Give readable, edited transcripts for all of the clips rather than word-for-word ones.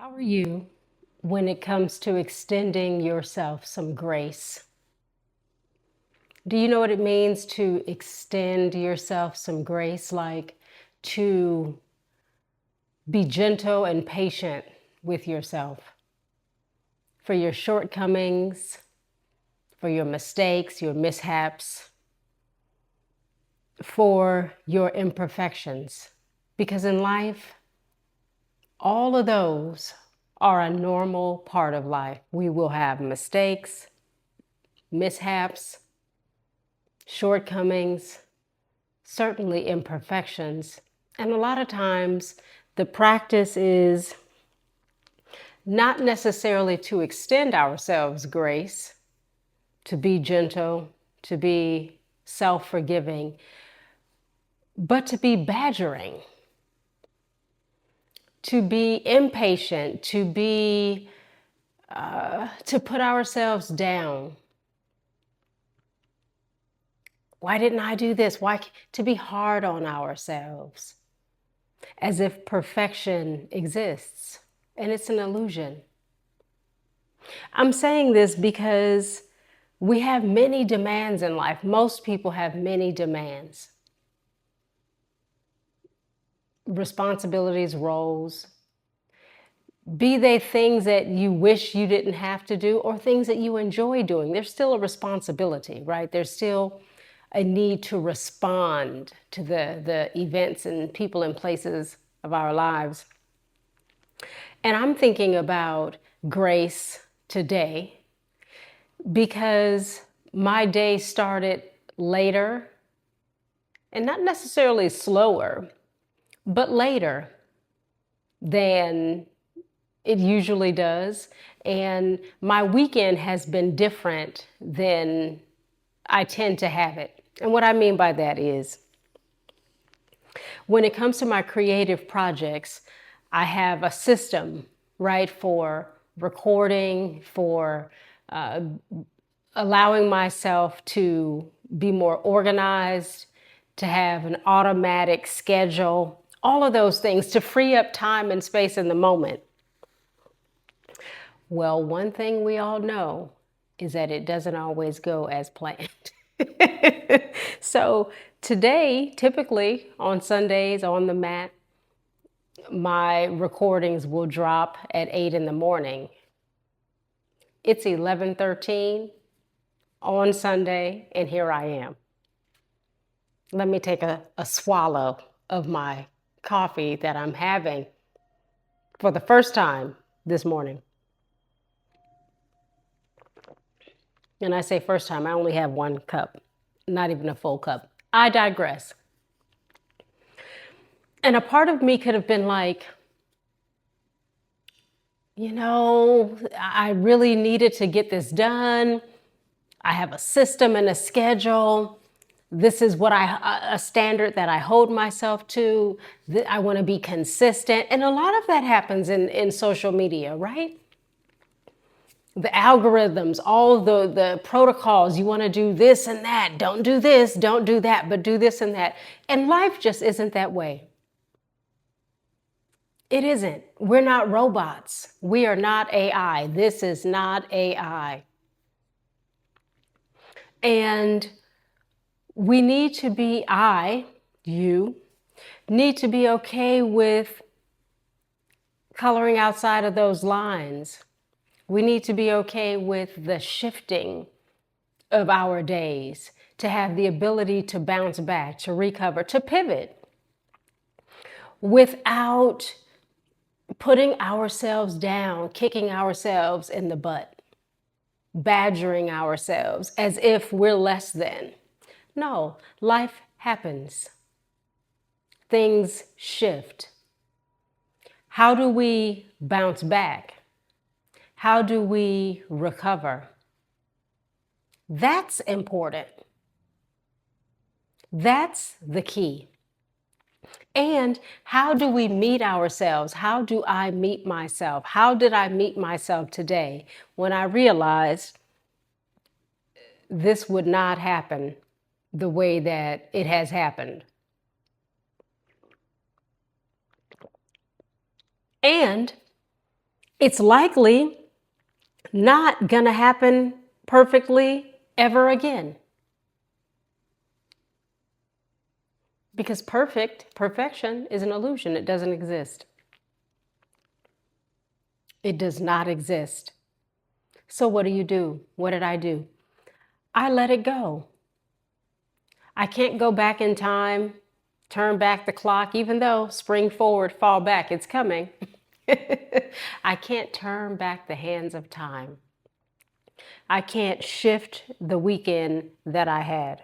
How are you when it comes to extending yourself some grace? Do you know what it means to extend yourself some grace? Like to be gentle and patient with yourself for your shortcomings, for your mistakes, your mishaps, for your imperfections. Because in life, all of those are a normal part of life. We will have mistakes, mishaps, shortcomings, certainly imperfections. And a lot of times the practice is not necessarily to extend ourselves grace, to be gentle, to be self-forgiving, but to be badgering, to be impatient, to put ourselves down. Why didn't I do this? To be hard on ourselves, as if perfection exists, and it's an illusion. I'm saying this because we have many demands in life. Most people have many demands, responsibilities, roles, be they things that you wish you didn't have to do or things that you enjoy doing. There's still a responsibility, right? There's still a need to respond to the events and people and places of our lives. And I'm thinking about grace today because my day started later and not necessarily slower, but later than it usually does. And my weekend has been different than I tend to have it. And what I mean by that is, when it comes to my creative projects, I have a system, right, for recording, for allowing myself to be more organized, to have an automatic schedule, all of those things to free up time and space in the moment. Well, one thing we all know is that it doesn't always go as planned. So today, typically on Sundays on the mat, my recordings will drop at 8 in the morning. It's 11:13 on Sunday, and here I am. Let me take a swallow of my coffee that I'm having for the first time this morning. And I say first time, I only have one cup, not even a full cup. I digress. And a part of me could have been like, I really needed to get this done. I have a system and a schedule. This is a standard that I hold myself to. I want to be consistent. And a lot of that happens in social media, right? The algorithms, all the protocols, you want to do this and that. Don't do this, don't do that, but do this and that. And life just isn't that way. It isn't. We're not robots. We are not AI. This is not AI. And we need to be, you, need to be okay with coloring outside of those lines. We need to be okay with the shifting of our days, to have the ability to bounce back, to recover, to pivot without putting ourselves down, kicking ourselves in the butt, badgering ourselves as if we're less than. No, life happens. Things shift. How do we bounce back? How do we recover? That's important. That's the key. And how do we meet ourselves? How do I meet myself? How did I meet myself today when I realized this would not happen the way that it has happened? And it's likely not going to happen perfectly ever again. Because perfection is an illusion. It doesn't exist. It does not exist. So what do? What did I do? I let it go. I can't go back in time, turn back the clock, even though spring forward, fall back, it's coming. I can't turn back the hands of time. I can't shift the weekend that I had,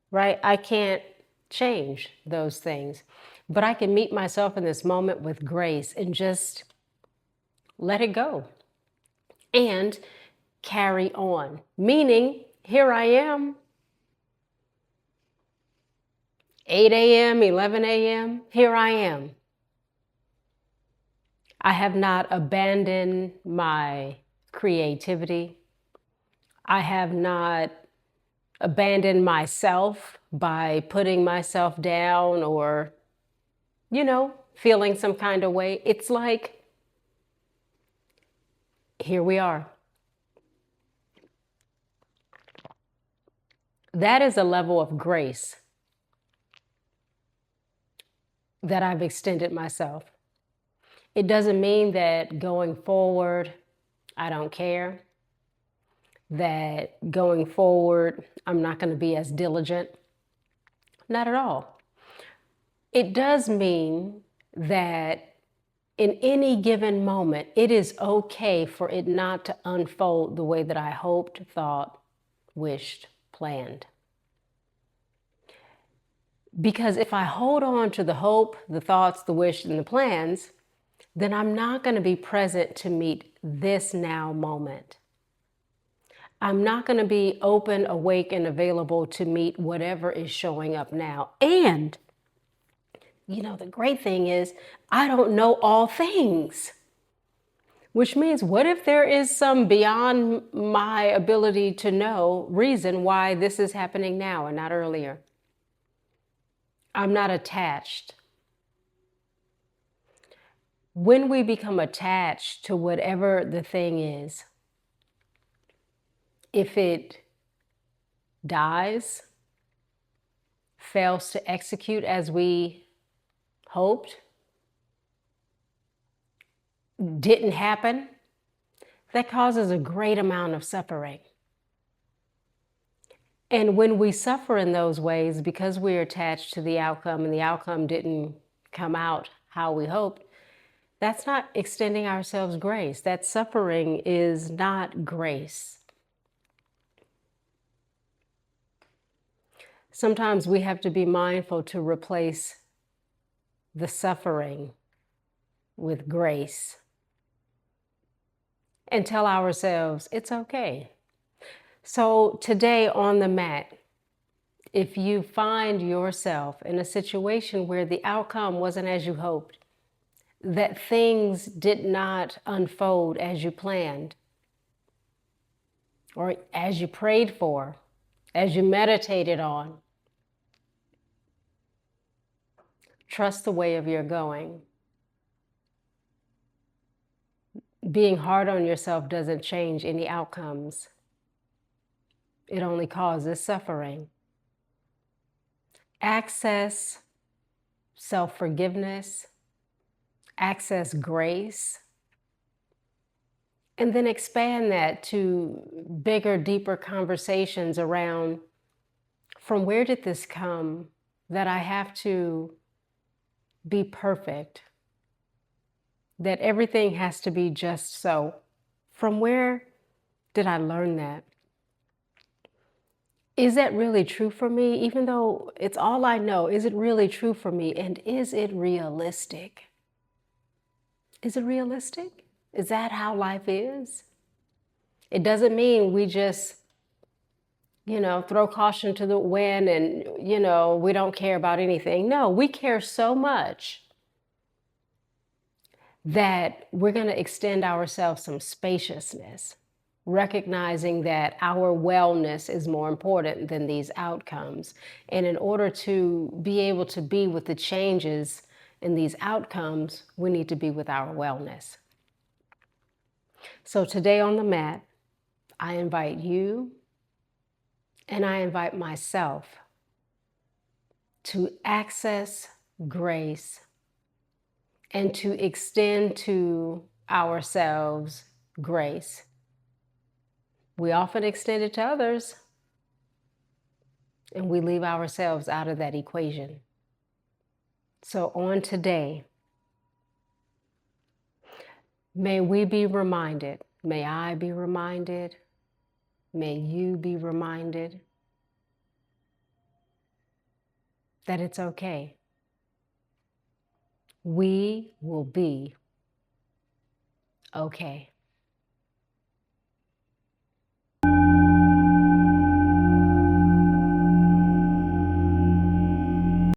right? I can't change those things, but I can meet myself in this moment with grace and just let it go and carry on. Meaning, here I am, 8 a.m., 11 a.m., here I am. I have not abandoned my creativity. I have not abandoned myself by putting myself down or, feeling some kind of way. It's like, here we are. That is a level of grace that I've extended myself. It doesn't mean that going forward, I don't care. That going forward, I'm not going to be as diligent. Not at all. It does mean that in any given moment, it is okay for it not to unfold the way that I hoped, thought, wished, planned. Because if I hold on to the hope, the thoughts, the wish, and the plans, then I'm not going to be present to meet this now moment. I'm not going to be open, awake, and available to meet whatever is showing up now. And, the great thing is, I don't know all things. Which means, what if there is some beyond my ability to know reason why this is happening now and not earlier? I'm not attached. When we become attached to whatever the thing is, if it dies, fails to execute as we hoped, didn't happen, that causes a great amount of suffering. And when we suffer in those ways, because we're attached to the outcome and the outcome didn't come out how we hoped, that's not extending ourselves grace. That suffering is not grace. Sometimes we have to be mindful to replace the suffering with grace and tell ourselves it's okay. So today on the mat, if you find yourself in a situation where the outcome wasn't as you hoped, that things did not unfold as you planned, or as you prayed for, as you meditated on, trust the way of your going. Being hard on yourself doesn't change any outcomes. It only causes suffering. Access self-forgiveness, access grace, and then expand that to bigger, deeper conversations around, from where did this come that I have to be perfect, that everything has to be just so? From where did I learn that? Is that really true for me? Even though it's all I know, is it really true for me? And is it realistic? Is it realistic? Is that how life is? It doesn't mean we just, throw caution to the wind and, we don't care about anything. No, we care so much that we're going to extend ourselves some spaciousness, recognizing that our wellness is more important than these outcomes. And in order to be able to be with the changes in these outcomes, we need to be with our wellness. So today on the mat, I invite you and I invite myself to access grace and to extend to ourselves grace. We often extend it to others, and we leave ourselves out of that equation. So on today, may we be reminded, may I be reminded, may you be reminded that it's okay. We will be okay.